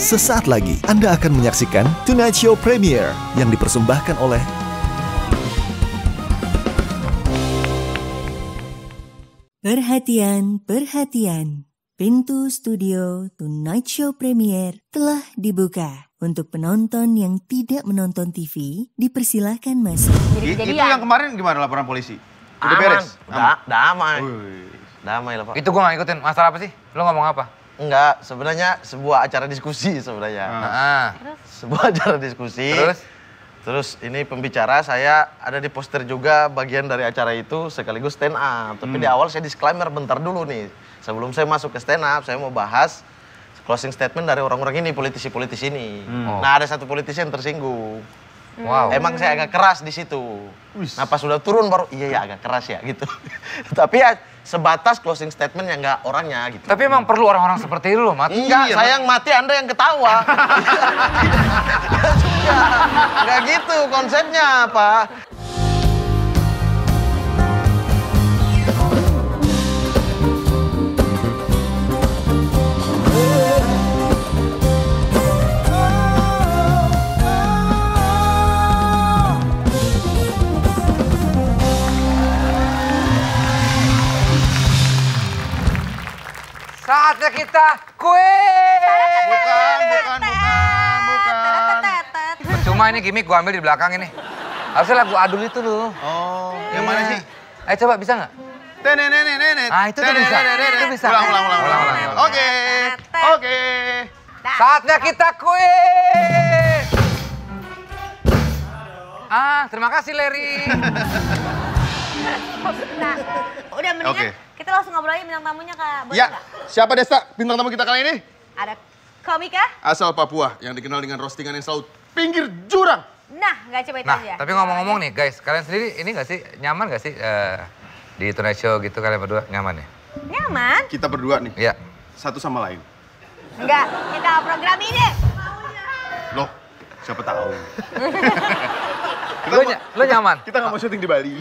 Sesaat lagi Anda akan menyaksikan Tonight Show Premiere yang dipersembahkan oleh Perhatian, perhatian. Pintu studio Tonight Show Premiere telah dibuka. Untuk penonton yang tidak menonton TV, dipersilahkan masuk. Itu yang kemarin gimana laporan polisi? Udah beres? Damai. Wih. Damai lah, Pak. Itu gue gak ngikutin. Masalah apa sih? Lo ngomong apa? Enggak, sebenarnya sebuah acara diskusi sebenarnya. Sebuah acara diskusi. Terus ini pembicara saya ada di poster juga bagian dari acara itu sekaligus stand up. Tapi di awal saya disclaimer bentar dulu nih. Sebelum saya masuk ke stand up, saya mau bahas closing statement dari orang-orang ini, politisi-politisi ini. Nah, ada satu politisi yang tersinggung. Wow. Emang saya agak keras di situ. Nah, pas sudah turun baru iya ya agak keras ya gitu. Tapi ya sebatas closing statement yang enggak orangnya gitu. Tapi emang perlu orang-orang seperti itu loh, Mat. Enggak, saya yang mati, Anda yang ketawa. Enggak gitu konsepnya, Pak. Saatnya kita kue. Bukan. Cuma ini gimmick gue ambil di belakang ini. Harusnya lagu Adul itu loh. Oh, yang mana sih? Ayo coba, bisa nggak? Tenenenenet. Ah, itu tuh bisa. Itu bisa. Ulang. Oke. Saatnya kita kue. Terima kasih Larry. Nah, udah mendingan Oke. kita langsung ngobrol aja bintang tamunya, Kak. Boleh Ya, nggak? siapa Desa bintang tamu kita kali ini? Ada komika. Asal Papua yang dikenal dengan roastingan yang selalu pinggir jurang. Nah, nggak coba itu Nah, aja. tapi ngomong-ngomong nih guys, kalian sendiri ini nggak sih, nyaman nggak sih di Tonight Show gitu kalian berdua, nyaman ya? Nyaman? Kita berdua nih, Iya. satu sama lain. Enggak, kita program ini. Loh, siapa tahu. Lo nyaman? Kita nggak mau syuting di Bali.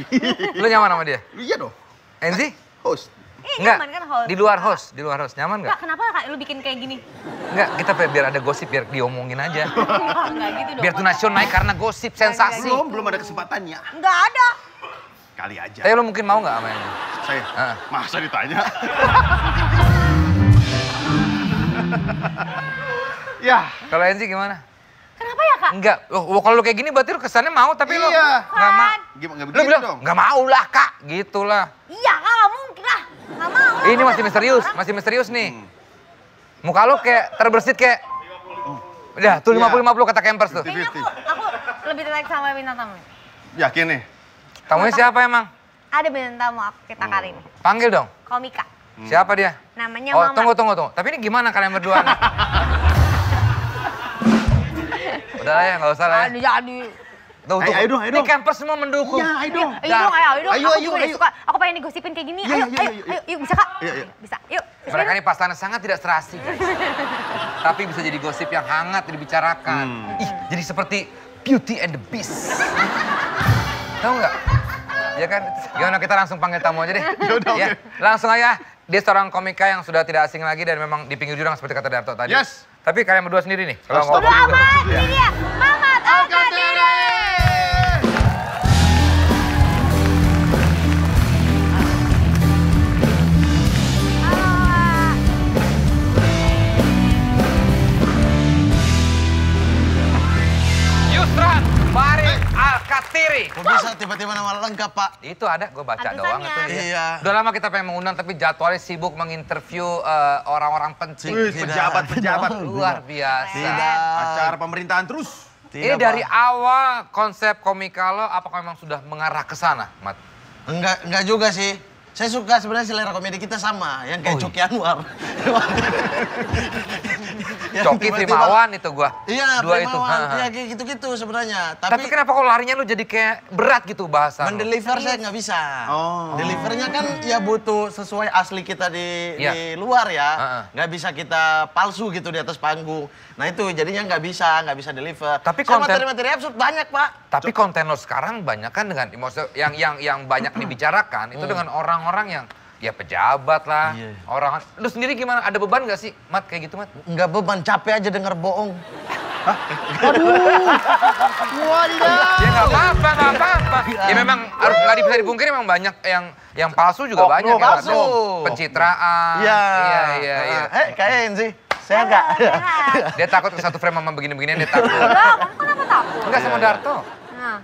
Lo nyaman sama dia? Iya dong, Enzi? host. Enggak, Nyaman kan host? di luar host, nyaman nggak? Kak, kenapa Kak lu bikin kayak gini? Enggak, kita biar ada gosip, biar diomongin aja. Enggak gitu dong. Biar Tonight Show naik karena gosip, sensasi. Belum ada kesempatannya. Enggak ada. Kali aja. Tapi lo mungkin mau nggak sama Enzi? Saya, masa ditanya? Ya, Kalau Enzi gimana? Kenapa ya, Kak? Enggak, kalau lo kayak gini berarti lo kesannya mau, tapi lo Iya. nggak mau. gimana nggak Lo begitu bilang, dong? nggak mau lah Kak, gitulah. Iya, Kak, nggak mungkin lah. Nggak mau lah. Ini masih misterius nih. Muka lo kayak terbersit kayak, udah tuh 50-50 kata campers tuh. Kayaknya aku lebih tertarik sama bintang tamu. Yakin nih? Tamunya siapa emang? Ada bintang tamu kita kali ini. Panggil dong. Komika. Siapa dia? Namanya Oh, Mama. tunggu. Tapi ini gimana kalian berdua nih? Udah lah ya, nggak usah lah ya. Jadi. Tuh. Ayo dong. Ini campers semua mendukung. Iya, ayo dong. Ayo dong. Ayo, Aku juga suka. Aku pengen digosipin kayak gini. Iya, Ayo, bisa Kak? Iya. Bisa, yuk. Mereka ini pasangan sangat tidak serasi, guys. Tapi bisa jadi gosip yang hangat dibicarakan. Ih, jadi seperti Beauty and the Beast. Tahu nggak? Ya kan? Gimana kita langsung panggil tamu aja deh? Yaudah, Ya, oke. langsung aja. Dia seorang komika yang sudah tidak asing lagi dan memang di pinggir jurang seperti kata Darto tadi. Yes. Tapi kalian berdua sendiri nih. Kalau Stop. ngomong Udah juga. aman, ini dia. Mamat Al-Qadiri. Yusran Farid Al-Qadiri. Kok bisa tiba-tiba nama lengkap, Pak? Itu ada, gue baca doang itu. Atusannya. Iya. Udah lama kita pengen mengundang tapi jadwalnya sibuk menginterview orang-orang penting. Wih, pejabat. Luar biasa. Tidak. Acara pemerintahan terus. Ini Tidak, dari Pak. awal konsep komika lo, apakah memang sudah mengarah ke sana, Mat? Enggak juga sih. Saya suka sebenarnya selera komedi kita sama, yang kayak Oh, iya. Coki Anwar. Yang Coki tiba-tiba- Primawan itu gua. Iya, Dua itu. Primawan. Ha, ha. Iya, kayak gitu-gitu sebenarnya. Tapi kenapa kok larinya lu jadi kayak berat gitu bahasa lu? mendeliver saya nggak bisa. Oh. Delivernya kan ya butuh sesuai asli kita di Iya. luar ya. Heeh. Nggak bisa kita palsu gitu di atas panggung. Nah itu jadinya nggak bisa deliver. Tapi Sama konten- materi-materi absurd banyak, Pak. Tapi konten lo sekarang banyak kan dengan maksudnya yang banyak dibicarakan itu dengan orang-orang yang Ya pejabat lah, Iya. orang. Lu sendiri gimana? Ada beban gak sih, Mat, kayak gitu, Mat? Nggak beban, capek aja denger bohong. Ya nggak apa-apa, nggak apa-apa. Ya memang harus nggak bisa dipungkiri, memang banyak yang palsu juga banyak. Oknum, Ya, palsu. Pencitraan. Iya. Iya. Kayaknya sih. Sehat nggak? Sehat. Dia takut ke satu frame sama begini-beginian, dia takut. Enggak, kamu kenapa takut? Enggak sama Darto. Nah,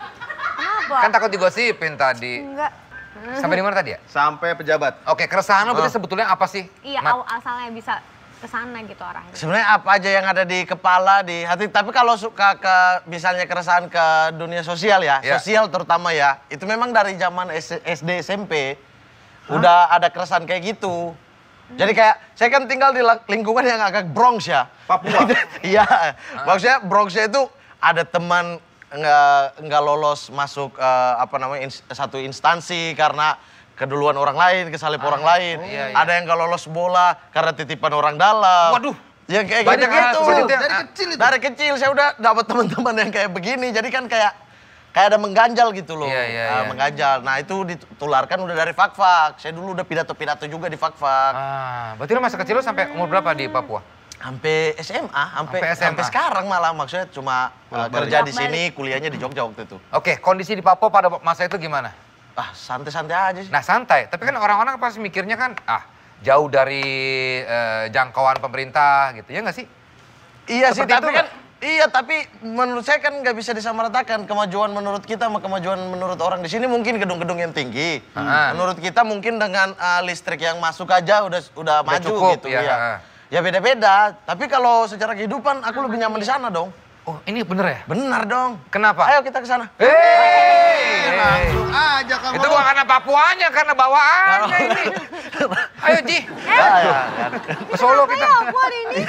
kenapa? Kan takut digosipin tadi. Enggak. Sampai di mana tadi ya? Sampai pejabat. Oke, keresahan lo berarti sebetulnya apa sih? Iya, Mat? asalnya bisa ke sana gitu arahnya. Sebenarnya apa aja yang ada di kepala, di hati. Tapi kalau suka ke misalnya keresahan ke dunia sosial ya, Ya. sosial terutama ya, itu memang dari zaman SD SMP udah ada keresahan kayak gitu. Jadi kayak saya kan tinggal di lingkungan yang agak Bronx ya. Papua. Iya, maksudnya Bronxnya itu ada teman nggak lolos masuk satu instansi karena keduluan orang lain, kesalip orang lain. Iya. Ada yang nggak lolos bola karena titipan orang dalam. Waduh. Ya kayak Banyak gitu. hal seperti itu ya? Dari kecil itu. Dari kecil saya udah dapat teman-teman yang kayak begini. Jadi kan kayak ada mengganjal gitu loh. Iya. Mengganjal. Nah itu ditularkan udah dari Fak-Fak. Saya dulu udah pidato-pidato juga di Fak-Fak. Berarti lo masa kecil lo sampai umur berapa di Papua? Sampai SMA, Sampai SMA. sampai sekarang malah maksudnya cuma kerja di sini, kuliahnya di Jogja waktu itu. Oke, kondisi di Papua pada masa itu gimana? Santai-santai aja sih. Nah santai, tapi kan orang-orang pasti mikirnya kan, jauh dari jangkauan pemerintah gitu, ya nggak sih? Iya sih, seperti tapi itu kan iya, tapi menurut saya kan nggak bisa disamaratakan kemajuan menurut kita sama kemajuan menurut orang di sini mungkin gedung-gedung yang tinggi. Menurut kita mungkin dengan listrik yang masuk aja udah maju cukup, gitu ya. Ya beda-beda, tapi kalau secara kehidupan aku lebih nyaman di sana dong. Oh ini bener ya? Benar dong. Kenapa? Ayo kita ke sana. Langsung aja kamu. Itu bukan karena Papuanya, karena bawaannya ini. Ayo Ji, ke Solo kita. ini.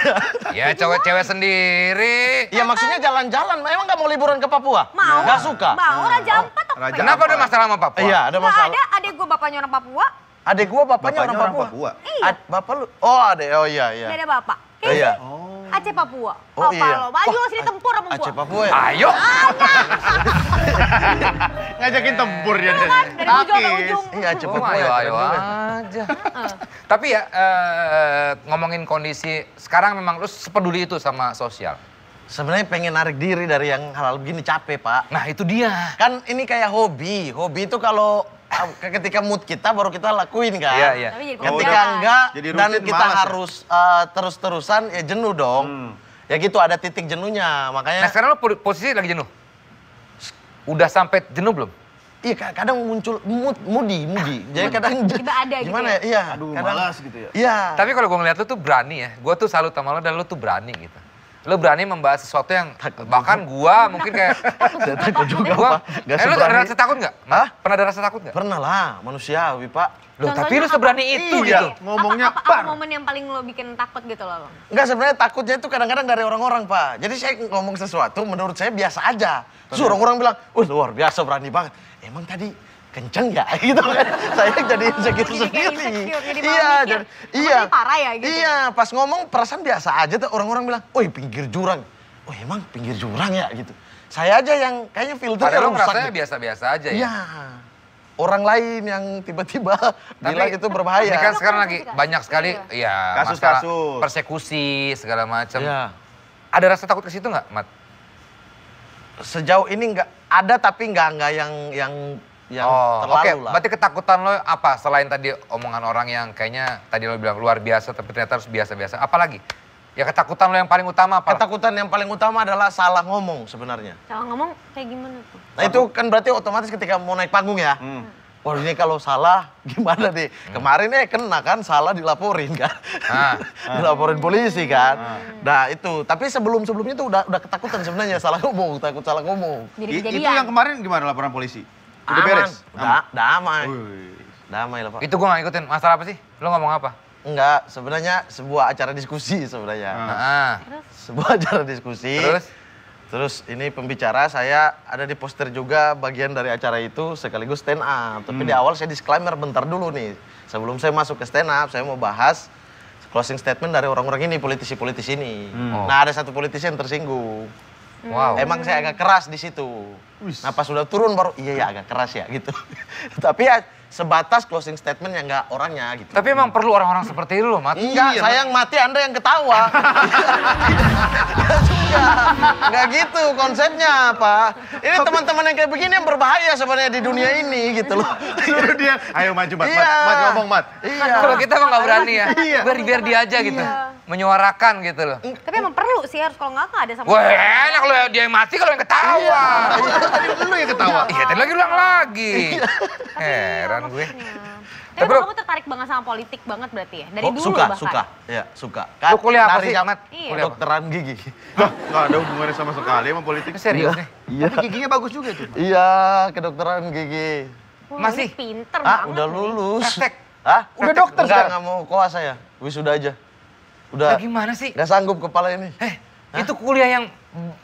Ya cewek-cewek sendiri. Iya maksudnya jalan-jalan, emang nggak mau liburan ke Papua? Mau. Nggak suka? Mau, Raja Ampat aku Raja pengen. Kenapa ada masalah sama Papua? Iya, ada Nggak masalah. ada, adek gue bapaknya orang Papua. Adek gua bapaknya orang Papua. Iya. Bapak lu? Oh adek, oh iya. Beda bapak. Iya. Aceh Papua. Oh, Apa iya. lo? Maju lo sini tempur sama Aceh gua. Papua ya? Ayo. Ngajakin tempur dia. Dari ujung sampai ujung. Iya Aceh Oh, Papua ayo ya. keren juga. aja. Tapi ya ngomongin kondisi sekarang memang lu sepeduli itu sama sosial. Sebenarnya pengen narik diri dari yang hal-hal begini capek Pak. Nah itu dia. Kan ini kayak hobi. Hobi itu kalau ketika mood kita baru kita lakuin kan. Iya, iya. Tapi jadi Ketika pekerjaan. enggak Jadi dan rutin kita malas ya? harus terus-terusan ya jenuh dong. Ya gitu ada titik jenuhnya. Nah Makanya sekarang lu posisi lagi jenuh? Udah sampai jenuh belum? iya kadang muncul moody. Jadi kadang Tiba ada gitu gimana ya? ya? Iya. Aduh, kadang- malas gitu ya. Iya. Tapi kalau gue ngeliat lu tuh berani ya, gue tuh salut sama lu dan lu tuh berani gitu. Lu berani membahas sesuatu yang bahkan gua mungkin kayak Saya takut juga gua. Pak. Nggak Lu ada seberani. rasa takut nggak? Hah? Pernah ada rasa takut nggak? Pernah lah, manusiawi Pak. Loh, tapi lu Contohnya seberani apa? itu Iya. gitu. Ngomongnya apa par. momen yang paling lo bikin takut gitu loh, Bang? Enggak, sebenarnya takutnya itu kadang-kadang dari orang-orang, Pak. Jadi saya ngomong sesuatu menurut saya biasa aja. Terus orang-orang bilang, luar biasa, berani banget. Emang tadi kenceng ya? Gitu kan. Saya jadi insecure Jadi kayak sendiri. insecure, jadi Iya, malah mikir, jadi, "Oh, iya. ini parah ya?" gitu. Iya, pas ngomong perasaan biasa aja tuh orang-orang bilang, "Woi, pinggir jurang." Oh, emang pinggir jurang ya gitu. Saya aja yang kayaknya filternya Padahal lu rusak. rasanya gitu. biasa-biasa aja ya. Iya. Orang lain yang tiba-tiba bilang itu berbahaya. Ini kan sekarang Kasus lagi juga. banyak sekali Iya. ya Kasus-kasus. masalah persekusi segala macam. Iya. Ada rasa takut ke situ nggak, Mat? Sejauh ini nggak ada, tapi nggak yang terlalu oke. lah. Berarti ketakutan lo apa selain tadi omongan orang yang kayaknya tadi lo bilang luar biasa tapi ternyata harus biasa-biasa. Apalagi? Ya ketakutan lo yang paling utama apa? Ketakutan yang paling utama adalah salah ngomong sebenarnya. Kalau ngomong kayak gimana tuh? Nah itu kan berarti otomatis ketika mau naik panggung ya. Wah ini kalau salah gimana nih? Kemarin kena kan salah dilaporin kan. Dilaporin polisi kan. Nah itu, tapi sebelumnya tuh udah ketakutan sebenarnya salah ngomong, takut salah ngomong. Jadi Itu kejadian. yang kemarin gimana laporan polisi? Udah Aman. beres? Udah damai. Wih. Damai lah Pak. Itu gue gak ngikutin. Masalah apa sih? Lo ngomong apa? Enggak, sebenarnya sebuah acara diskusi sebenarnya. Sebuah acara diskusi. Terus ini pembicara saya ada di poster juga bagian dari acara itu sekaligus stand up. Tapi di awal saya disclaimer bentar dulu nih. Sebelum saya masuk ke stand up, saya mau bahas closing statement dari orang-orang ini, politisi-politisi ini. Nah ada satu politisi yang tersinggung. Wow. Emang saya agak keras di situ. Nah pas sudah turun baru, iya ya agak keras ya gitu. Tapi ya sebatas closing statement yang nggak orangnya gitu. Tapi emang perlu orang-orang seperti itu loh, Mat. Enggak, saya yang mati, Anda yang ketawa. Enggak gitu konsepnya, Pak. Ini teman-teman yang kayak begini yang berbahaya sebenarnya di dunia ini gitu loh. Suruh dia, ayo maju Mat, Iya. Mat ngomong Mat. Iya. Kalau kita emang nggak berani ya, Iya. biar dia aja gitu, menyuarakan gitu loh. Tapi emang perlu sih harus, kalau nggak ada sama. Wah enak kalau dia yang mati, kalau yang ketawa. Tadi lu yang ketawa. Iya, tadi lagi ulang lagi. Heran gue. Tapi Bro. kamu tertarik banget sama politik banget berarti ya? Dari Oh, dulu suka, bahkan? suka. Ya, suka. Lu kuliah apa Dari sih, zaman Mat? Iya. Kuliah apa? Dokteran gigi. Lah, nggak ada hubungannya sama sekali sama politik. Serius nih? Tapi giginya bagus juga itu. Iya, kedokteran gigi. Wah, Masih? ini pinter Ah, banget. udah nih. lulus. Praktek? Hah? Udah dokter Enggak, sekarang? nggak mau koas saya. Wisuda aja. Udah, Lah gimana sih? nggak sanggup kepala ini. Itu kuliah yang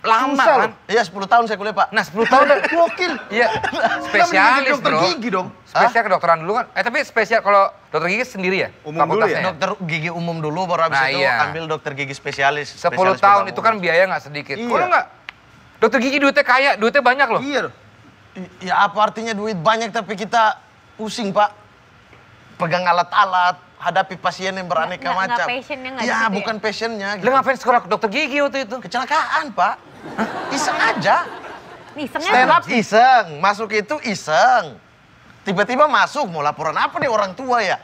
lama Susah kan? Iya, 10 tahun saya kuliah, Pak. Nah 10 tahun udah. Gokil. Iya, spesialis dokter bro. gigi dong. Spesial kedokteran dulu kan. Tapi spesial kalau dokter gigi sendiri ya? Umum dulu ya? Fakultasnya Dokter gigi umum dulu, baru habis Nah, itu iya. ambil dokter gigi spesialis. 10 spesialis tahun pembangunan. itu kan biaya nggak sedikit. Iya. Kalau nggak, dokter gigi duitnya kaya, duitnya banyak loh. Iya loh. Ya apa artinya duit banyak tapi kita pusing, Pak. Pegang alat-alat, hadapi pasien yang beraneka Nggak macam. passionnya nggak di Ya, situ ya? bukan passionnya. Lu ngapain sekolah ke dokter gigi waktu itu? Kecelakaan, Pak. Iseng aja. Isengnya Stand up iseng, masuk itu iseng. Tiba-tiba masuk, mau laporan apa nih orang tua ya?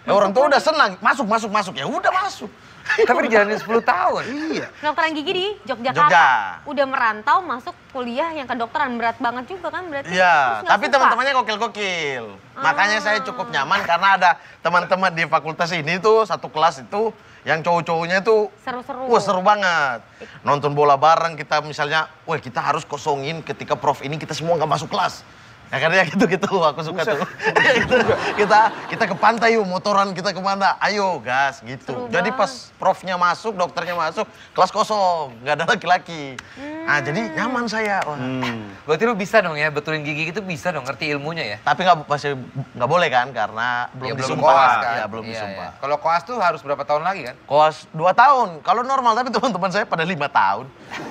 Orang tua udah senang, masuk. Ya udah masuk. Tapi dijalanin 10 tahun. Iya. kedokteran gigi di Yogyakarta. Jogja. Udah merantau masuk kuliah yang kedokteran, berat banget juga kan berarti. Terus Iya, nggak tapi suka? teman-temannya gokil-gokil. Makanya saya cukup nyaman karena ada teman-teman di fakultas ini tuh, satu kelas itu, yang cowok-cowoknya tuh, Seru-seru. wah seru banget. Nonton bola bareng kita misalnya, wah kita harus kosongin ketika prof ini kita semua nggak masuk kelas. Ya karena gitu, aku suka tuh. Ya, gitu. Kita ke pantai yuk, motoran kita kemana, ayo gas gitu. Seru Jadi banget. pas profnya masuk, dokternya masuk, kelas kosong, nggak ada laki-laki. Nah jadi nyaman saya. Wah. Berarti lu bisa dong ya, betulin gigi itu bisa dong, ngerti ilmunya ya? Tapi masih nggak boleh kan karena belum Ya, disumpah. koas kan? Ya, belum Iya, disumpah. iya. Kalau koas tuh harus berapa tahun lagi kan? Koas 2 tahun. Kalau normal tapi teman-teman saya pada 5 tahun.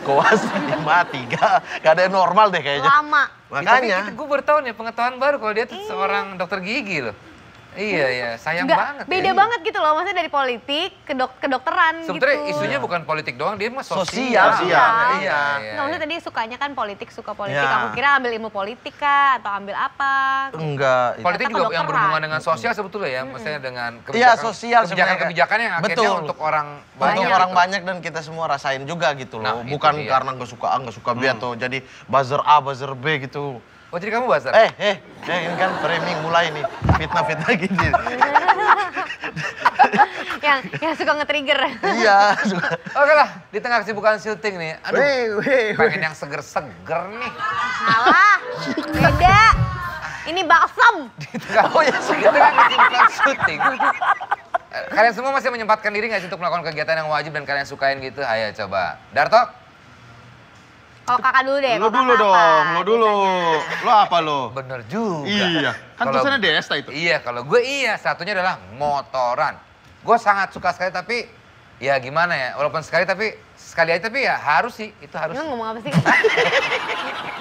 Koas 5, 3. Gak ada yang normal deh kayaknya. Lama. Makanya. Tapi gue baru tahu nih pengetahuan baru kalau dia tuh seorang dokter gigi loh. Iya, sayang Nggak, banget. beda ya. banget gitu loh, maksudnya dari politik ke kedokteran Sebetulnya gitu. isunya bukan politik doang, dia mah sosial. Sosial, Iya. iya. Nggak, maksudnya tadi sukanya kan politik, suka politik. Iya. Aku kira ambil ilmu politik kah atau ambil apa? Enggak. Politik Ternyata juga yang kedokteran. berhubungan dengan sosial sebetulnya ya, maksudnya dengan Iya, sosial kebijakan-kebijakan yang akhirnya Betul. untuk orang Untuk banyak. orang gitu. banyak dan kita semua rasain juga gitu Nah, loh. itu Bukan dia. karena nggak suka A, nggak suka B atau jadi buzzer A, buzzer B gitu. Oh jadi kamu bazar? Ini kan framing mulai nih. Fitnah-fitnah gini. yang suka nge-trigger. Iya. suka. Oke lah, di tengah kesibukan syuting nih, aduh pengen yang seger-seger nih. Salah, beda. Ini balsam. Di tengah, di tengah kesibukan syuting. Kalian semua masih menyempatkan diri nggak sih untuk melakukan kegiatan yang wajib dan kalian sukain gitu? Ayo coba. Darto? Kalau kakak dulu deh. Lo kalau dulu kakak dong, apa lo dulu. biasanya? Lo apa lo? Bener juga. Iya, kan Kalau- tulisannya Desta itu. Iya, kalau gue iya. Satunya adalah motoran. Gue sangat suka sekali tapi ya gimana ya, walaupun sekali tapi sekali aja tapi ya harus sih, itu harus. Emang ngomong apa sih?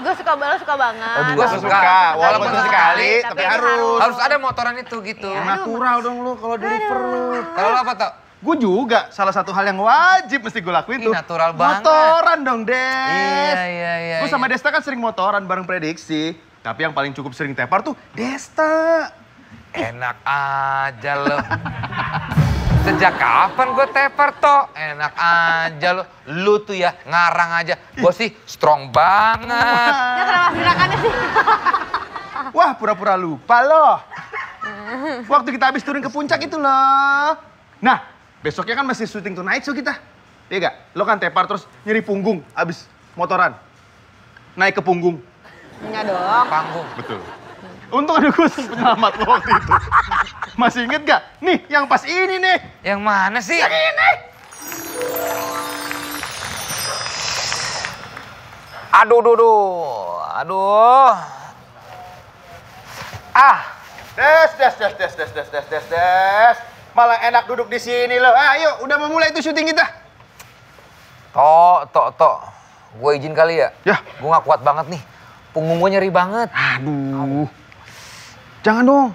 Gue suka banget. Gue Suka, suka, walaupun sekali, tapi ini harus. Harus ada motoran itu gitu. Iya. Natural dong lo kalau deliver lo. Kalau lo apa tau? Gue juga salah satu hal yang wajib mesti gue lakuin Ih, tuh. natural banget. Motoran dong, Des. Iya. Gue sama Desta kan sering motoran bareng prediksi. Tapi yang paling cukup sering tepar tuh Desta. Enak aja lo. Sejak kapan gue tepar toh? Enak aja lo. Lu tuh ya ngarang aja. Gue sih strong banget. Ya kenapa gerakannya sih? Wah, pura-pura lupa loh. Waktu kita habis turun ke puncak itu loh. Nah, besoknya kan masih syuting Tonight Show kita. Iya gak? Lo kan tepar terus nyeri punggung abis motoran. Naik ke punggung. Enggak dong. Panggung. Betul. Untung ada gue penyelamat lo waktu itu. Masih inget gak? Nih, yang pas ini nih. Yang mana sih? Yang ini. Aduh. Des. Malah enak duduk di sini lo. Ayo, udah mau mulai itu syuting kita. Tok. Gue izin kali ya? Ya. Gue gak kuat banget nih. Punggung gue nyeri banget. Aduh. Jangan dong.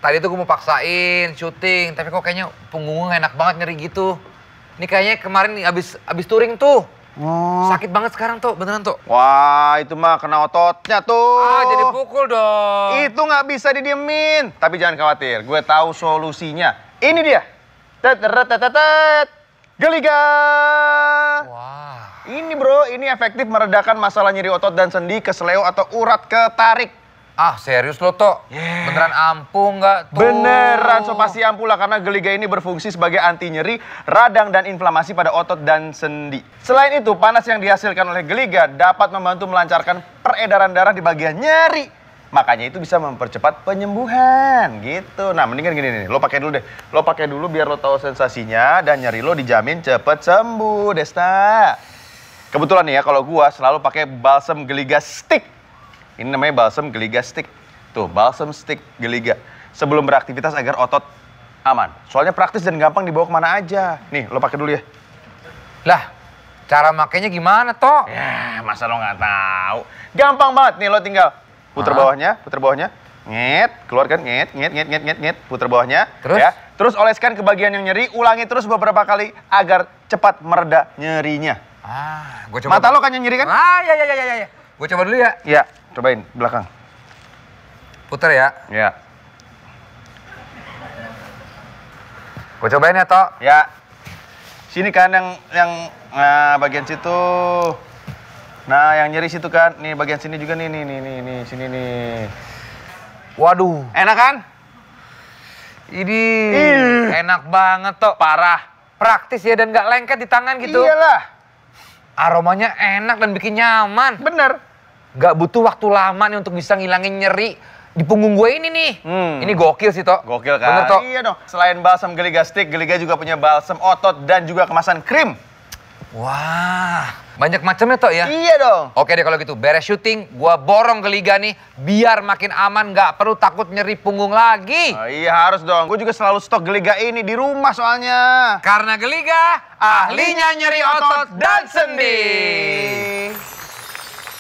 Tadi tuh gue mau paksain syuting, tapi kok kayaknya punggung gue enak banget nyeri gitu. Ini kayaknya kemarin nih abis touring tuh. Oh. Sakit banget sekarang tuh, beneran tuh. Wah, itu mah kena ototnya tuh. Jadi pukul dong. Itu nggak bisa didiemin. Tapi jangan khawatir, gue tahu solusinya. Ini dia. Tetetetetet. Geliga. Wah. Ini bro, ini efektif meredakan masalah nyeri otot dan sendi, kesleo atau urat ketarik. Ah serius lo Tok? Beneran ampuh nggak tuh? Beneran, so pasti ampuh lah karena Geliga ini berfungsi sebagai anti nyeri, radang dan inflamasi pada otot dan sendi. Selain itu, panas yang dihasilkan oleh Geliga dapat membantu melancarkan peredaran darah di bagian nyeri. Makanya itu bisa mempercepat penyembuhan gitu. Nah, mendingan gini nih, lo pakai dulu deh. Lo pakai dulu biar lo tahu sensasinya dan nyeri lo dijamin cepet sembuh, Desta. Kebetulan nih ya, kalau gua selalu pakai balsam Geliga stick. Ini namanya balsam Geliga stick. Tuh, balsam stick Geliga. Sebelum beraktivitas agar otot aman. Soalnya praktis dan gampang dibawa kemana aja. Nih, lo pakai dulu ya. Lah, cara makainya gimana Tok? Ya, masa lo nggak tahu? Gampang banget. Nih, lo tinggal puter bawahnya. Nget, keluarkan, nget. Puter bawahnya. Terus? Ya. Terus oleskan ke bagian yang nyeri, ulangi terus beberapa kali agar cepat mereda nyerinya. Ah, gue coba. Mata lo kan yang nyeri kan? Ah, ya. Gue coba dulu ya. Iya, cobain belakang. Puter ya. Ya. Gue cobain ya Tok. Ya. Sini kan yang bagian situ. Nah, yang nyeri situ kan. Nih bagian sini juga nih, sini nih. Waduh. Enak kan? Ini enak banget Tok. Parah. Praktis ya dan nggak lengket di tangan gitu. Iyalah. Aromanya enak dan bikin nyaman. Bener. Gak butuh waktu lama nih untuk bisa ngilangin nyeri di punggung gue ini nih. Ini gokil sih Tok. Gokil kan? Bener Tok. Iya dong. Selain balsam Geliga stick, Geliga juga punya balsam otot dan juga kemasan krim. Wah, banyak macamnya Tok ya? Iya dong. Oke deh kalau gitu, beres syuting, gua borong Geliga nih, biar makin aman, gak perlu takut nyeri punggung lagi. Oh, iya harus dong. Gue juga selalu stok Geliga ini di rumah soalnya. Karena Geliga, ahlinya nyeri otot dan sendi.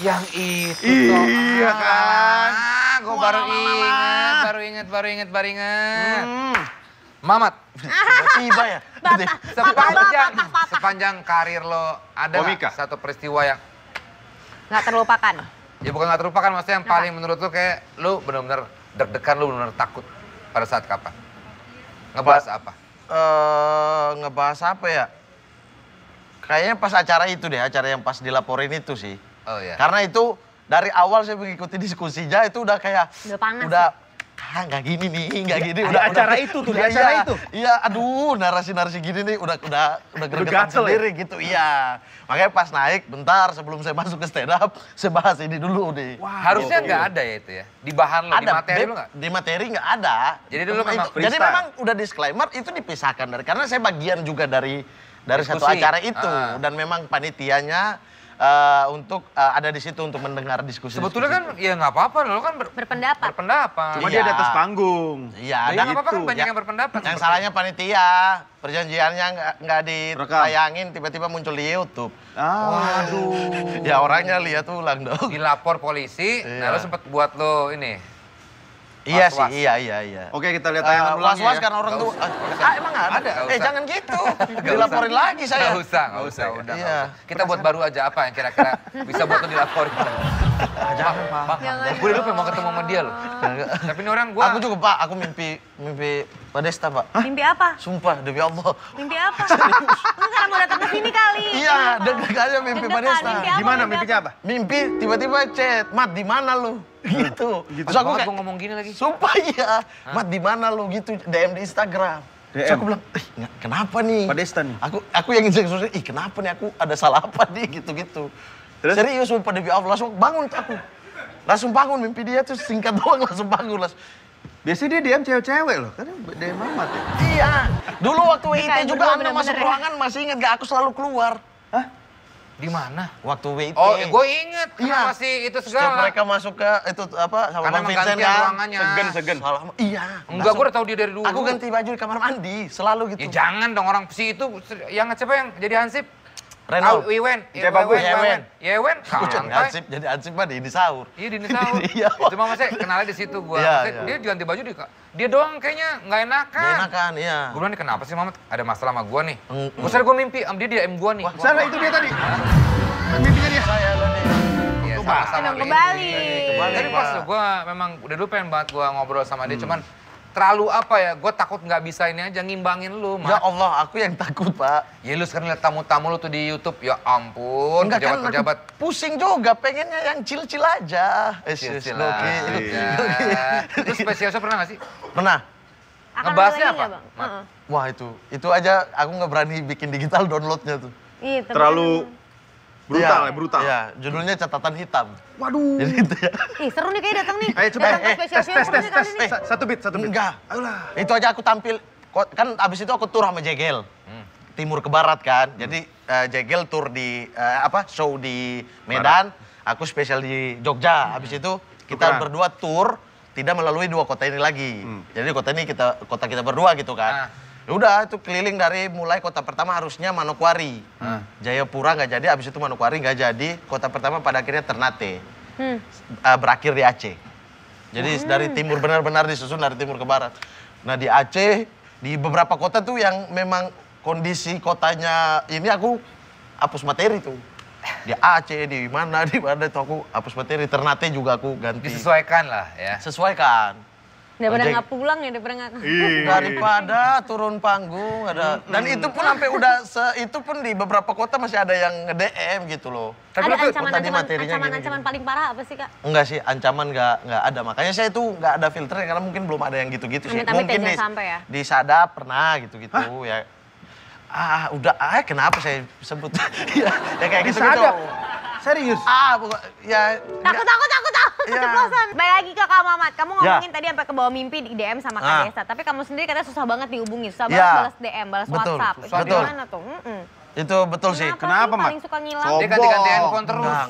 Yang itu Tok. Iya kan? Gue baru inget. Mamat, Tiba ya. sepanjang karir lo ada Komika. nggak satu peristiwa yang Nggak terlupakan. ya bukan nggak terlupakan, maksudnya yang paling menurut lo kayak lo benar-benar deg-degan, lo benar-benar takut pada saat kapan? Ngebahas apa? Ngebahas apa ya? Kayaknya pas acara itu deh, acara yang pas dilaporin itu sih. Oh ya. Karena itu dari awal saya mengikuti diskusinya itu udah kayak Udah panas nggak gini nih, nggak gini. Di acara itu tuh, di acara itu. Iya, aduh narasi-narasi gini nih udah gregetan gatel sendiri gitu. Iya. Makanya pas naik bentar sebelum saya masuk ke stand up, saya bahas ini dulu nih. Harusnya nggak ada ya itu ya? Di bahan lo, di materi lo nggak? Di materi nggak ada. Jadi dulu memang Jadi freestyle. memang udah disclaimer itu dipisahkan karena saya bagian juga dari satu Diskusi. acara itu dan memang panitianya untuk ada di situ untuk mendengar diskusi. Sebetulnya kan ya nggak apa-apa, lo kan Berpendapat. berpendapat. Cuma Iya. dia di atas panggung. Iya, Ya dan nggak apa-apa kan gitu. banyak yang berpendapat. yang salahnya panitia, perjanjiannya nggak ditayangin, tiba-tiba muncul di YouTube. Waduh. Ya orangnya lihat ulang dong. Dilapor polisi, nah lo sempet buat lo ini. Iya Was-was. sih, iya. Oke, kita lihat tayangan ulangnya Was-was ya. karena orang tua. Emang ada? Nggak usah. Jangan gitu. Dilaporin lagi saya. Nggak usah, udah. Iya. Kita buat baru aja apa yang kira-kira bisa buat lo dilaporin. Jangan, Pak. Gue dulu pengen mau ketemu sama dia loh. Tapi ini orang gue. Aku juga, Pak. Aku mimpi Pak Desta, Pak. Mimpi apa? Sumpah, demi Allah. Mimpi apa? Lu karena mau datang ke sini kali. Iya, deg-degannya mimpi Pak Deg-degan, Desta. mimpi apa? Gimana Mimpi mimpinya apa? Mimpi tiba-tiba chat, Mat di mana lu? Gitu. Terus aku Banget kayak, gue ngomong gini lagi. sumpah iya, Mat di mana lu gitu, DM di Instagram. Terus DM? aku bilang, kenapa nih? Pak Desta nih. Aku yang insecure, kenapa nih aku ada salah apa nih gitu-gitu. Terus? Serius, sumpah demi Allah, langsung bangun aku. Langsung bangun, mimpi dia tuh singkat doang langsung bangun. Biasanya dia DM cewek-cewek loh, kan DM Mamat ya. Iya, dulu waktu Ini WIT kayak juga berdua Anda bener-bener masuk ya. ruangan masih ingat gak aku selalu keluar. Hah? Di mana? Waktu WIT. Oh, gue inget. Karena Iya. masih itu Setiap segala. mereka masuk ke itu apa sama Karena Bang emang Vincent gantian kan. ruangannya. Segen. Iya. Enggak, gue udah tahu dia dari dulu. Aku ganti baju di kamar mandi, selalu gitu. Ya jangan dong, orang si itu yang siapa yang jadi hansip? Renault. Iwen. Cewek bagus. Yewen. Jadi ansip mah di sahur. Iya di sahur. Iya. Itu mah maksudnya kenalnya di situ gua. Iya, Maksudnya dia ganti baju dia doang kayaknya nggak enakan. Gak enakan, iya. Gua bilang nih kenapa sih Mamat? Ada masalah sama gua nih. Gua mimpi sama dia DM gua nih. Sana itu dia tadi. Mimpinya dia. Saya lo nih. Iya sama-sama. Emang kembali. Tapi pas gua memang udah dulu pengen banget gua ngobrol sama dia, cuman terlalu apa ya, gue takut nggak bisa ini aja ngimbangin lu, Mat. Ya Allah, aku yang takut, Pak. Ya lu sekarang lihat tamu-tamu lu tuh di YouTube, ya ampun, Enggak kan, pejabat-pejabat. pusing juga, pengennya yang chill-chill aja. Chill-chill Oke. aja. Terus spesial show pernah nggak sih? Pernah. Akan Ngebahasnya ada lagi apa, nggak, Bang? Mat? Wah itu aja aku nggak berani bikin digital downloadnya tuh. Iya, Terlalu brutal Iya, ya, brutal. Iya, judulnya catatan hitam. Waduh. Jadi itu ya. Ih, seru nih kayaknya datang nih. Ayo coba, Datang ke special show seru nih kali ini. Satu beat. Enggak. Itu aja aku tampil, kan abis itu aku tur sama Jegel. Timur ke barat kan. Jadi Jegel tur di show di Medan, aku spesial di Jogja. Habis itu kita Tukeran. berdua tur tidak melalui dua kota ini lagi. Jadi kota ini kota kita berdua gitu kan. Ya udah itu keliling dari mulai kota pertama harusnya Manokwari. Jayapura nggak jadi, habis itu Manokwari nggak jadi. Kota pertama pada akhirnya Ternate. Berakhir di Aceh. Jadi dari timur benar-benar disusun dari timur ke barat. Nah di Aceh, di beberapa kota tuh yang memang kondisi kotanya ini aku hapus materi tuh. Di Aceh, di mana tuh aku hapus materi. Ternate juga aku ganti. Disesuaikan lah ya. Sesuaikan. Daripada Ojek. nggak pulang ya, daripada nggak. Daripada turun panggung ada. Dan itu pun sampai udah itu pun di beberapa kota masih ada yang nge-DM gitu loh. Tapi Ada lu tuh tadi materinya ancaman paling parah apa sih, Kak? Enggak sih, ancaman nggak ada. Makanya saya itu nggak ada filternya karena mungkin belum ada yang gitu-gitu sih. Amit-amit Mungkin ya, jangan sampai ya. di Sadap pernah gitu-gitu ya. Kenapa saya sebut ya kayak gitu-gitu. Sadap? Serius? Ya Takut. Iya. Keceplosan. Balik lagi ke Kak Mamat. Kamu Ya. ngomongin tadi sampai ke bawah mimpi di DM sama Kak Desa. Tapi kamu sendiri katanya susah banget dihubungi. Susah banget Ya. balas DM, balas Betul, WhatsApp. susah. Itu Betul. gimana tuh? itu betul sih. Kenapa, sih Mat? paling suka ngilang? Dia ganti-ganti handphone terus. Enggak.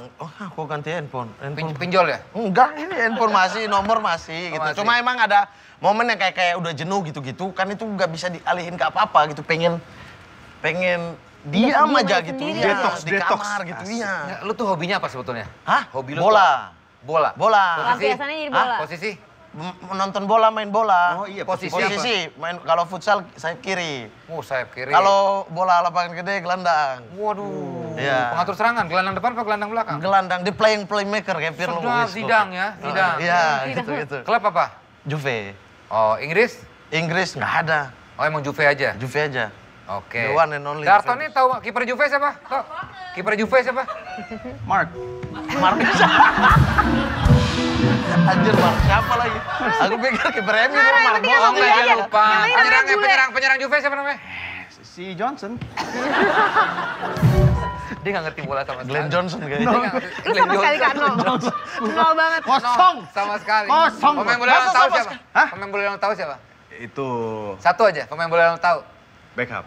Aku ganti handphone. Pinjol ya? Enggak, ini handphone masih, nomor masih gitu. masih. Cuma emang ada momen yang kayak udah jenuh gitu-gitu, kan itu nggak bisa dialihin ke apa-apa gitu. Pengen diam aja gitu. sendiri. Iya, Detox, di detox. kamar gitu. Iya. Ya, lu tuh hobinya apa sebetulnya? Hah? Hobi lu Bola. tuh? Bola. Bola. Lampiasannya jadi bola. Posisi? Menonton bola, main bola. Oh iya, Posisi main kalau futsal sayap kiri. Sayap kiri. Kalau bola lapangan gede gelandang. Waduh. Iya. Pengatur serangan, gelandang depan apa gelandang belakang? Gelandang di playmaker kayak Pirlo. Sedap, Zidang ya, Zidang. Iya, gitu-gitu. Klub apa? Juve. Oh, Inggris? Inggris nggak ada. Oh, emang Juve aja? Juve aja. Oke. The one and only Darto Juve. nih tahu kiper Juve siapa? Tahu? Kiper Juve siapa? Mark. Marcus. Anjir, Mark siapa lagi? Aku pikir kiper MU itu Mark penting Bos. yang Enggak, dia aja. lupa. Yang lain namanya bule. Penyerang Juve siapa namanya? Si Johnson. Dia nggak ngerti bola sama sekali. Glenn Johnson kayaknya. Dia nggak ngerti. Lu sama sekali Kak Nol. Nol banget. Kosong. Sama sekali. Kosong. Pemain bola yang Masa tahu sama siapa? Hah? Pemain bola yang tahu siapa? Itu Satu aja, pemain bola yang tahu. Beckham.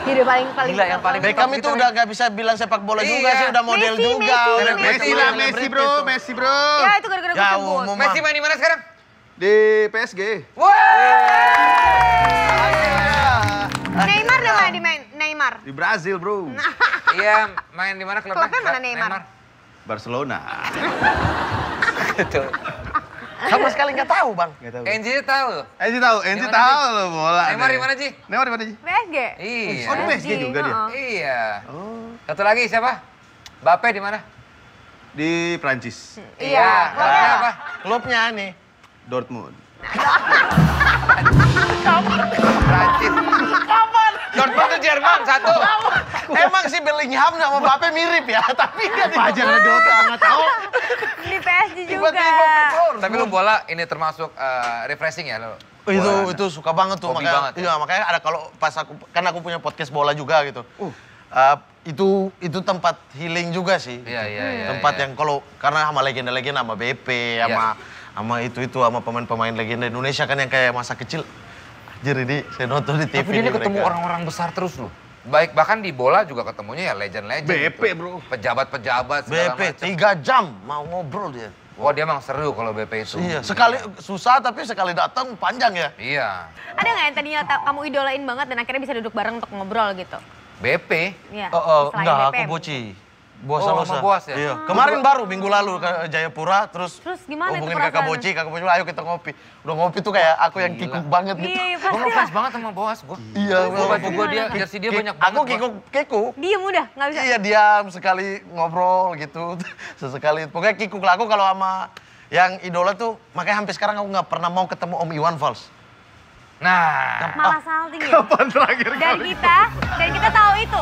Jadi paling Gila, yang paling Beckham top itu gitu udah nggak bisa bilang sepak bola juga Iya. sih, udah model Messi, juga. Messi, Udah Messi lah, Messi bro, Messi bro. Ya itu gara-gara gue Jauh, sebut. mau Messi main di mana sekarang? Di PSG. Neymar di mana di main? Neymar. Di Brazil bro. Iya, main di mana klubnya? Klubnya mana Neymar? Barcelona. Betul. Sama sekali nggak tahu, Bang. Gak tahu. Enji tahu. Enzi tahu, Enzi Di mana, tahu lo bola. Neymar deh. di mana, Ji? Neymar di mana, Ji? PSG. Iya. Oh, di PSG juga dia. Iya. Satu lagi siapa? Bape di mana? Di Prancis. Iya. Klubnya apa? Klubnya nih. Dortmund. Prancis. Dortmund itu Jerman satu. Emang si Bellingham sama Mbappe mirip ya, tapi kan Apa aja nggak Dota nggak tahu. Di PSG juga. tiba-tiba ke Tapi lu bola ini termasuk refreshing ya lu? Itu suka banget tuh Hobi makanya. banget ya? Iya, makanya ada kalau pas aku punya podcast bola juga gitu. Itu tempat healing juga sih. Iya. Tempat yang kalau karena sama legenda-legenda sama BP Iya. sama itu sama pemain-pemain legenda Indonesia kan yang kayak masa kecil. Anjir ini saya nonton di TV. Tapi dia nih ketemu mereka. orang-orang besar terus loh. Baik, bahkan di bola juga ketemunya ya legend-legend. BP, gitu. bro. Pejabat-pejabat segala BP macam. 3 jam mau ngobrol dia. Oh dia emang seru kalau BP itu. Iya, sekali susah tapi sekali datang panjang ya. Iya. Ada nggak yang tadinya kamu idolain banget dan akhirnya bisa duduk bareng untuk ngobrol gitu? BP? Iya. selain Enggak, aku BPM. Boci. Boas Oh, Salosa. sama Boas ya? Iya. Kemarin baru minggu lalu ke Jayapura, terus gimana itu hubungin kakak perasaan? Boci, ayo kita ngopi. Udah ngopi tuh kayak aku yang kikuk banget gitu. Iya, Gue pasti ngefans lah. banget sama Boas, gue. Iya, Baju gue dia, jersey dia banyak banget. Aku kikuk. Diem udah, nggak bisa. Iya, diam sekali ngobrol gitu. Sesekali. Pokoknya kikuk lah aku kalau sama yang idola tuh, makanya sampai sekarang aku nggak pernah mau ketemu Om Iwan Fals. Nah, Malah salting ya. Kapan terakhir Dan kali? kita tahu itu.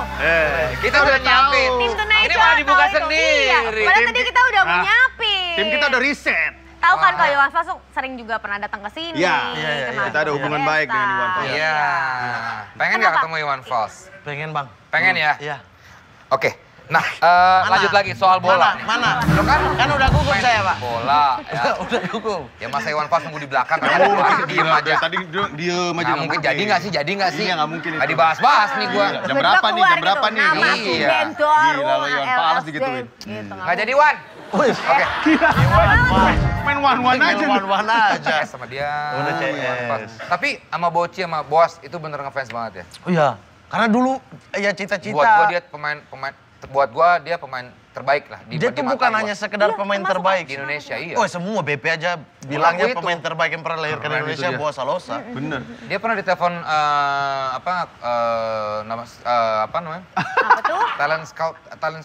kita udah nyiapin. Tim Tonight Ini Show malah dibuka tahu itu. sendiri. Iya, padahal tadi kita udah mau nyiapin. Tim kita udah riset. Tahu kan kalau Iwan Fals tuh sering juga pernah datang ke sini. Iya, kenal kita ada hubungan Desta. baik dengan Iwan Fals. Iya. Pengen nggak ketemu Iwan Fals? Pengen bang. Pengen ya? Iya. Oke. Nah, lanjut lagi soal bola. Mana? Lo kan udah gugup main saya, Pak. bola. Ya. Udah gugup. Ya masa Iwan Fals nunggu di belakang. Diem Gila, aja. Tadi diem aja. Nggak mungkin jadi nggak sih? Iya, nggak mungkin Nggak itu. dibahas-bahas nih gua. Jam berapa nih? Jam berapa nih? Nama Iya. Bentor, Gila, lo Iwan Fals digituin. Nggak jadi Wan. Oke. Main one-one aja. One aja. CS sama dia. Udah CS. Iwan Fals. Tapi sama Boci sama Boas itu bener ngefans banget ya. Oh iya. Karena dulu ya cita-cita. Buat gua dia pemain terbaik lah. Dia tuh bukan hanya sekedar pemain terbaik. di Indonesia, iya. Oh semua BP aja bilangnya itu. pemain terbaik yang pernah lahir ke Keren Indonesia, itu dia. Boas Salosa. Bener. Dia pernah ditelepon namanya? Apa tuh? Talent scout.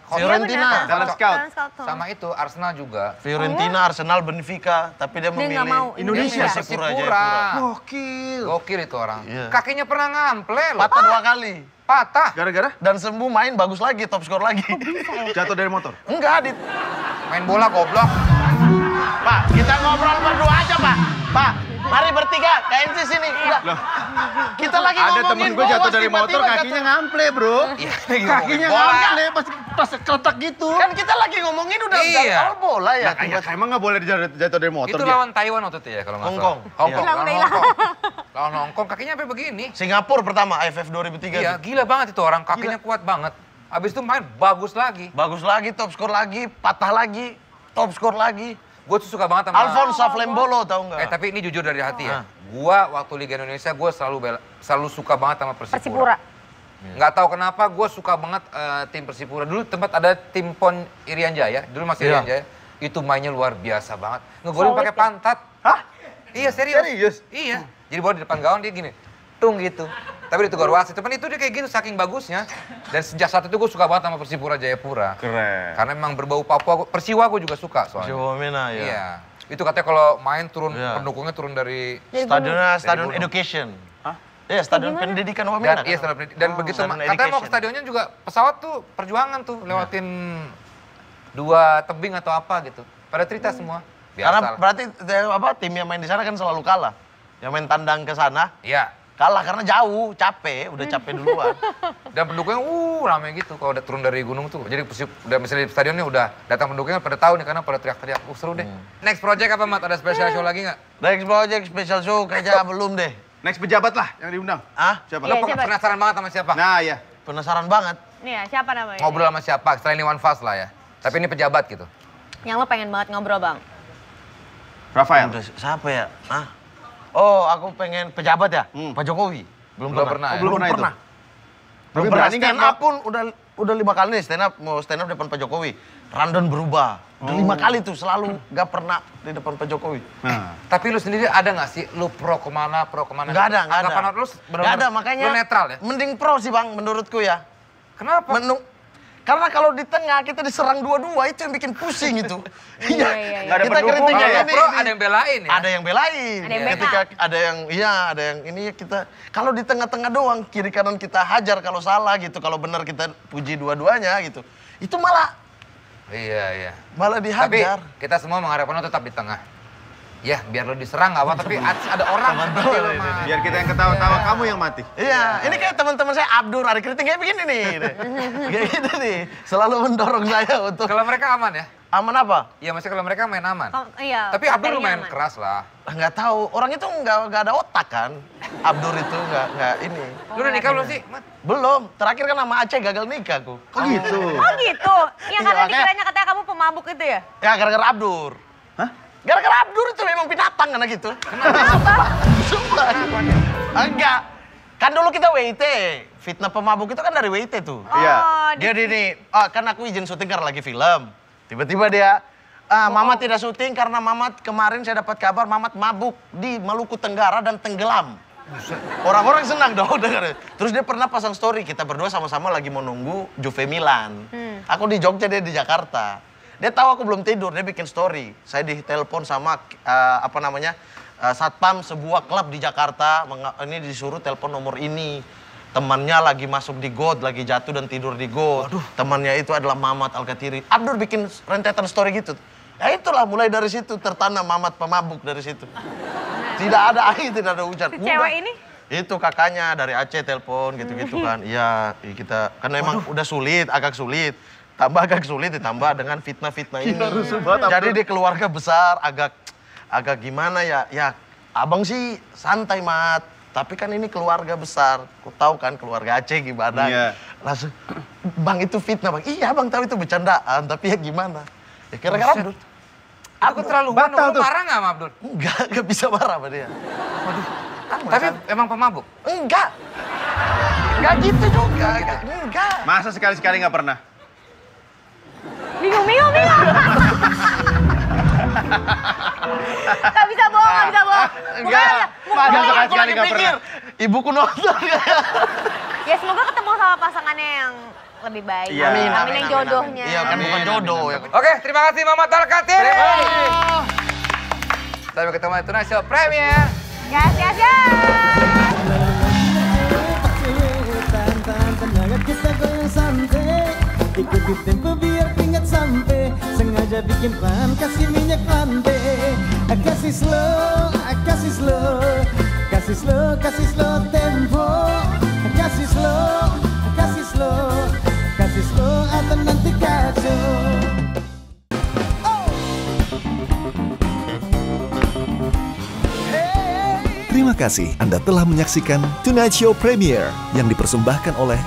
Fiorentina. Iya, benar. Talent scout. Talent scout. Sama itu Arsenal juga. Fiorentina, Arsenal, Benfica, tapi dia nggak memilih mau Indonesia. Persipura Persipura. Jayapura. Gokil. Gokil itu orang. Iya. Kakinya pernah ngample loh. Patah 2 kali. Patah. Gara-gara Dan sembuh main bagus lagi, top skor lagi. jatuh dari motor. Enggak, Main bola goblok. Pak, kita ngobrol berdua aja, Pak. Pak, mari bertiga, KNC sini. Udah. Loh, Kita lagi ada ngomongin temen gue jatuh Boas, dari motor, tiba-tiba kakinya ngample, bro. Iya, Kakinya bola. ngample, pas keletak gitu. Kan kita lagi ngomongin udah Iya. awal bola ya. Nah, kayak emang nggak boleh jatuh dari motor Itu dia. lawan Taiwan waktu itu ya kalau nggak salah. Hongkong. Hongkong. Iya. Lawan Lawan Hongkong. Lawan Hongkong kakinya sampai begini. Singapura pertama, AFF 2003. Iya, tuh. gila banget itu orang. Kakinya kuat banget. Abis itu main bagus lagi. Bagus lagi, top skor lagi, patah lagi, top skor lagi. Gue tuh suka banget sama... Alphonse Saflembolo, tahu nggak? tapi ini jujur dari hati ya. Gua waktu Liga Indonesia gue selalu suka banget sama Persipura. Persipura. Nggak tahu kenapa gue suka banget tim Persipura. Dulu tempat ada tim Pon Irian Jaya, dulu masih Irian Jaya. Itu mainnya luar biasa banget. Ngegolin Solid pakai ya? pantat. Hah? Iya serius. Serius? Iya. Jadi bola di depan gawang dia gini, tung gitu. Tapi ditegur wasit. Tapi itu dia kayak gitu saking bagusnya. Dan sejak saat itu gue suka banget sama Persipura Jayapura. Keren. Karena memang berbau Papua. Persiwa gue juga suka soalnya. Siwamena ya. Iya. Itu katanya kalau main turun Iya. pendukungnya turun dari Stadion gunung. education. Hah? Iya, stadion pendidikan Wamena. dan iya kan? dan begitu Stadion katanya mau ke education. stadionnya juga pesawat tuh perjuangan tuh lewatin 2 tebing atau apa gitu. Pada cerita semua. Karena Biasa. berarti tim yang main di sana kan selalu kalah. Yang main tandang ke sana Iya. kalah karena jauh, capek, udah capek duluan. Dan pendukungnya rame gitu kalau udah turun dari gunung tuh. Jadi udah misalnya di stadionnya udah datang pendukungnya pada tahu nih karena pada teriak-teriak. Seru deh. Next project apa Mat? Ada special show lagi nggak? Next project special show kayaknya belum deh. Next pejabat lah yang diundang. Ah, Siapa? Iya, Lo siapa? penasaran banget sama siapa? Nah, ya. penasaran banget. Nih ya, siapa namanya? Ngobrol sama siapa? Selain Iwan Fals lah ya. Tapi ini pejabat gitu. Yang lo pengen banget ngobrol, Bang. Rafael. Udah, siapa ya? Ah. Oh, aku pengen pejabat ya? Pak Jokowi. Belum pernah ya? belum pernah itu. Belum Tapi pernah. berani nggak, Stand up pun udah 5 kali nih mau stand up depan Pak Jokowi. Rundown berubah. Udah 5 kali tuh selalu nggak pernah di depan Pak Jokowi. Nah. Tapi lu sendiri ada nggak sih? Lu pro kemana? Nggak ada. Anggapan lu Nggak ada, makanya lu netral ya? mending pro sih Bang, menurutku ya. Kenapa? Karena kalau di tengah kita diserang dua-dua itu yang bikin pusing itu. Iya. Nggak ada Kita pendukung. kritik Kalau yang lu ini. pro ada yang belain ya? Ada yang belain. Ada yang Ketika ada yang ini kita kalau di tengah-tengah doang kiri kanan kita hajar kalau salah gitu, kalau benar kita puji dua-duanya gitu. Itu malah Iya. Tapi dihajar. kita semua mengharapkan lu tetap di tengah. Ya, biar lu diserang nggak apa, tapi ada orang seperti lu mah. Biar kita yang ketawa-tawa, kamu yang mati. Iya, ini kayak teman-teman saya Abdur, Ari Kriting kayak begini nih. Kayak gitu nih. Selalu mendorong saya untuk Kalau mereka aman ya? aman apa? Iya, maksudnya kalau mereka main aman. Iya. Tapi Abdul materinya main aman. keras lah. Nggak tahu, orang itu nggak ada otak kan. Abdur itu nggak ini. Lu udah nikah belum sih? Mat? Belum, terakhir kan sama Aceh gagal nikah aku. Oh gitu. Oh gitu? Yang Iya, karena makanya- dikiranya katanya kamu pemabuk itu ya? Ya gara-gara Abdur. Hah? Gara-gara Abdur itu memang binatang karena gitu. Sumpah. Enggak. Kan dulu kita WIT, fitnah pemabuk itu kan dari WIT tuh. Iya. Dia ini, kan aku izin syuting karena lagi film. Tiba-tiba dia, Mamat tidak syuting karena Mamat kemarin saya dapat kabar Mamat mabuk di Maluku Tenggara dan tenggelam. Orang-orang senang dong dengar. Terus dia pernah pasang story, kita berdua sama-sama lagi mau nunggu Juve Milan. Aku di Jogja, dia di Jakarta. Dia tahu aku belum tidur, dia bikin story. Saya ditelepon sama satpam sebuah klub di Jakarta. Ini disuruh telepon nomor ini. Temannya lagi masuk di got, lagi jatuh dan tidur di got. Temannya itu adalah Mamat Al-Katiri. Abdur bikin rentetan story gitu. Ya itulah mulai dari situ tertanam Mamat pemabuk dari situ. Tidak ada air, tidak ada hujan. Cewek ini? Itu kakaknya dari Aceh telepon gitu-gitu kan. Iya, kita kan emang udah sulit, agak sulit. Tambah agak sulit ditambah dengan fitnah-fitnah ini. Jadi di keluarga besar agak gimana ya? Ya, abang sih santai, Mat. Tapi kan ini keluarga besar. Kau tahu kan keluarga Aceh gimana. Iya. Langsung, Bang itu fitnah, Bang. Iya, Bang tahu itu bercandaan, tapi ya gimana? Ya kira-kira Aku terlalu batal tuh. Marah nggak sama Abdul? Enggak bisa marah sama dia. Waduh. Tapi emang pemabuk? Enggak gitu juga. Enggak. Masa sekali-sekali nggak pernah? Bingung. Gak bisa bohong. Enggak. Masa sekali-sekali nggak pernah? Ibuku nonton. Ya semoga ketemu sama pasangannya yang lebih baik. Iya. Amin yang jodohnya. Iya kan bukan jodoh ya. Oke, terima kasih Mamat Al-Katiri. Sampai ketemu di Tonight Show Premier. Yes. Kita goyang santai, ikuti tempo biar ingat sampai. Sengaja bikin pan, kasih minyak lantai. Kasih slow tempo. Kasih slow atau nanti kacau. Terima kasih Anda telah menyaksikan Tonight Show Premiere yang dipersembahkan oleh